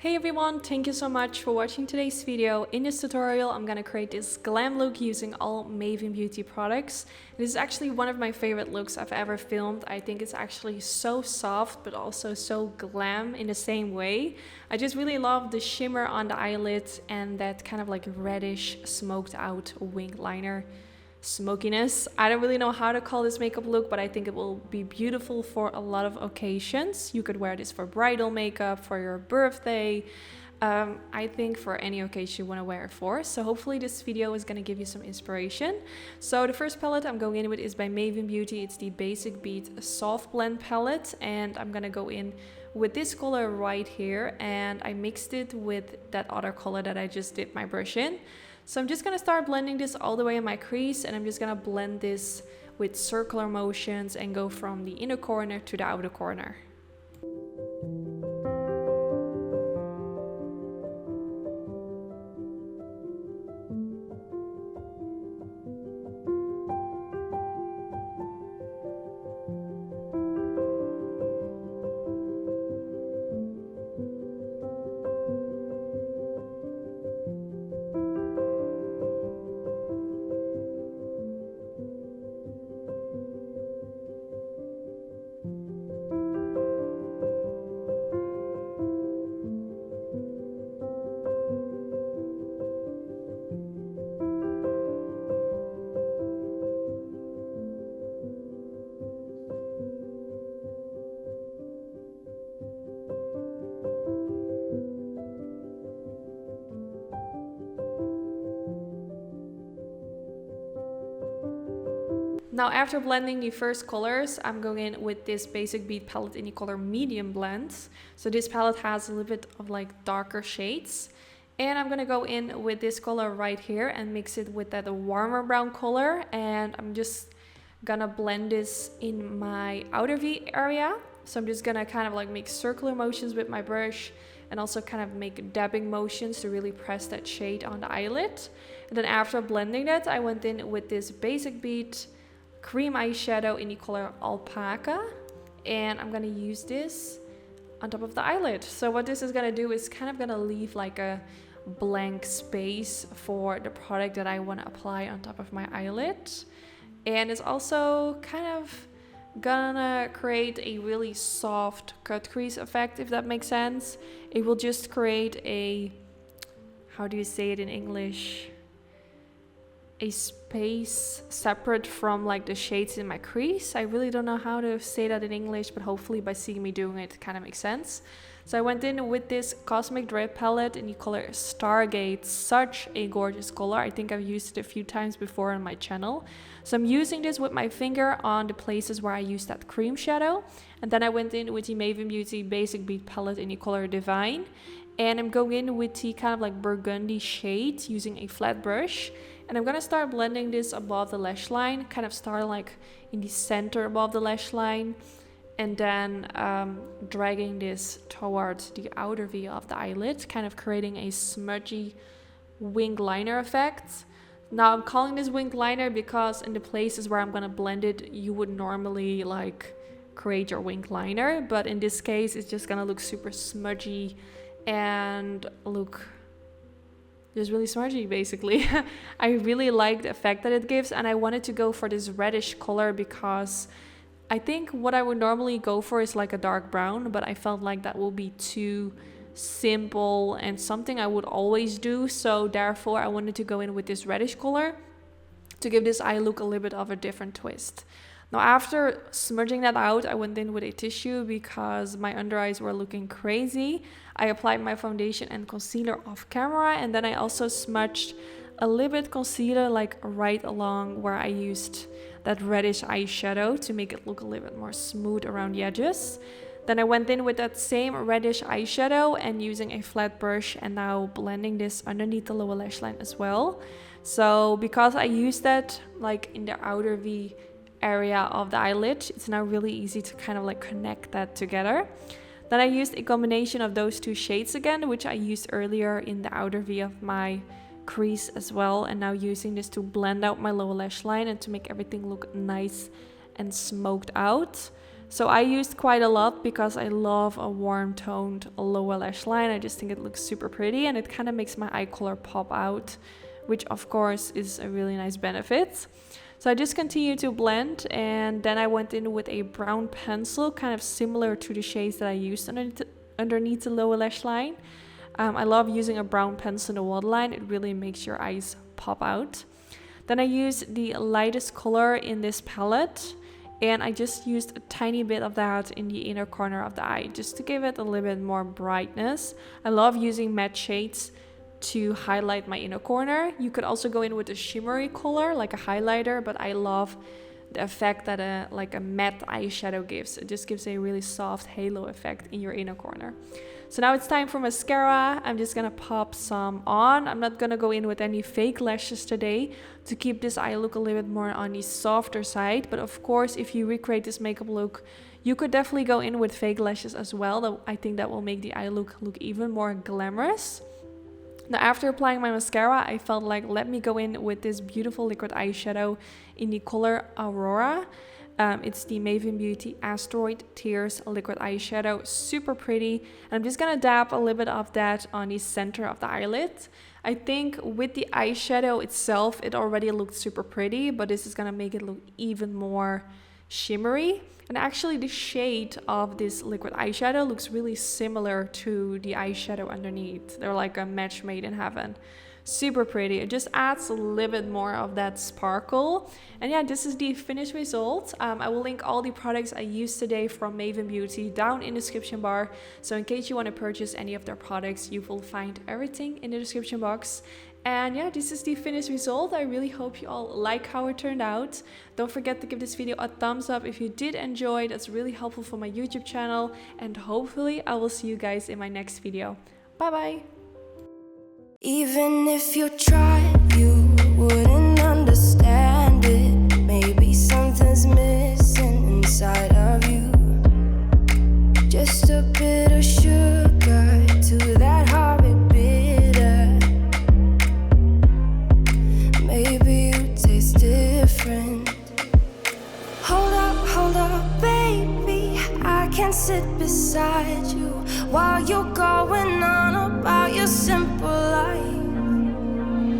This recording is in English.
Hey everyone, thank you so much for watching today's video. In this tutorial, I'm gonna create this glam look using all Maven Beauty products. This is actually one of my favorite looks I've ever filmed. I think it's actually so soft, but also so glam in the same way. I just really love the shimmer on the eyelid and that kind of like reddish smoked out wing liner smokiness. I don't really know how to call this makeup look, but I think it will be beautiful for a lot of occasions. You could wear this for bridal makeup, for your birthday. I think for any occasion you want to wear it for. So hopefully this video is going to give you some inspiration. So the first palette I'm going in with is by MavenBeauty. It's the Basic Beat Soft Blend palette, and I'm going to go in with this color right here, and I mixed it with that other color that I just dipped my brush in. So I'm just going to start blending this all the way in my crease, and I'm just going to blend this with circular motions and go from the inner corner to the outer corner. Now after blending the first colors, I'm going in with this Basic Beat palette in the color Medium Blend. So this palette has a little bit of like darker shades. And I'm gonna go in with this color right here and mix it with that warmer brown color. And I'm just gonna blend this in my outer V area. So I'm just gonna kind of like make circular motions with my brush and also kind of make dabbing motions to really press that shade on the eyelid. And then after blending that, I went in with this Basic Beat cream eyeshadow in the color Alpaca, and I'm gonna use this on top of the eyelid. So what this is gonna do is kind of gonna leave like a blank space for the product that I want to apply on top of my eyelid, and it's also kind of gonna create a really soft cut crease effect, if that makes sense. It will just create a, how do you say it in English, a space separate from like the shades in my crease. I really don't know how to say that in English, but hopefully by seeing me doing it, it kind of makes sense. So I went in with this Cosmic Drip palette in the color Stargate. Such a gorgeous color. I think I've used it a few times before on my channel. So I'm using this with my finger on the places where I used that cream shadow. And then I went in with the MavenBeauty Basic Beat palette in the color Divine. And I'm going in with the kind of like burgundy shade using a flat brush. And I'm gonna start blending this above the lash line, kind of start like in the center above the lash line, and then dragging this towards the outer V of the eyelid, kind of creating a smudgy wing liner effect. Now I'm calling this wing liner because in the places where I'm gonna blend it, you would normally like create your wing liner, but in this case, it's just gonna look super smudgy and look just really smudgy basically. I really like the effect that it gives, and I wanted to go for this reddish color because I think what I would normally go for is like a dark brown, but I felt like that would be too simple and something I would always do. So therefore I wanted to go in with this reddish color to give this eye look a little bit of a different twist. Now after smudging that out, I went in with a tissue because my under eyes were looking crazy. I applied my foundation and concealer off camera, and then I also smudged a little bit concealer like right along where I used that reddish eyeshadow to make it look a little bit more smooth around the edges. Then I went in with that same reddish eyeshadow and using a flat brush and now blending this underneath the lower lash line as well. So because I used that like in the outer V area of the eyelid, it's now really easy to kind of like connect that together. Then I used a combination of those two shades again, which I used earlier in the outer V of my crease as well, and now using this to blend out my lower lash line and to make everything look nice and smoked out. So I used quite a lot because I love a warm toned lower lash line. I just think it looks super pretty and it kind of makes my eye color pop out, which of course is a really nice benefit. So I just continued to blend, and then I went in with a brown pencil, kind of similar to the shades that I used underneath the lower lash line. I love using a brown pencil in the waterline. It really makes your eyes pop out. Then I used the lightest color in this palette, and I just used a tiny bit of that in the inner corner of the eye just to give it a little bit more brightness. I love using matte shades to highlight my inner corner. You could also go in with a shimmery color like a highlighter, but I love the effect that a matte eyeshadow gives. It just gives a really soft halo effect in your inner corner. So now it's time for mascara. I'm just gonna pop some on. I'm not gonna go in with any fake lashes today to keep this eye look a little bit more on the softer side. But of course, if you recreate this makeup look, you could definitely go in with fake lashes as well. I think that will make the eye look even more glamorous. Now, after applying my mascara, I felt like let me go in with this beautiful liquid eyeshadow in the color Aurora. It's the MavenBeauty Asteroid Tears liquid eyeshadow, super pretty. And I'm just gonna dab a little bit of that on the center of the eyelid. I think with the eyeshadow itself, it already looked super pretty, but this is gonna make it look even more shimmery. And actually the shade of this liquid eyeshadow looks really similar to the eyeshadow underneath. They're like a match made in heaven. Super pretty. It just adds a little bit more of that sparkle. And yeah, this is the finished result. I will link all the products I used today from MavenBeauty down in the description bar. So in case you want to purchase any of their products, you will find everything in the description box. And yeah, this is the finished result. I really hope you all like how it turned out. Don't forget to give this video a thumbs up if you did enjoy. That's really helpful for my YouTube channel. And hopefully I will see you guys in my next video. Bye bye. Even if you tried, you wouldn't understand it. Maybe something's missing inside of you. Just a bit of sugar to that horrid bitter. Maybe you taste different. Hold up, baby. I can't sit beside you while you're going on about your simple life.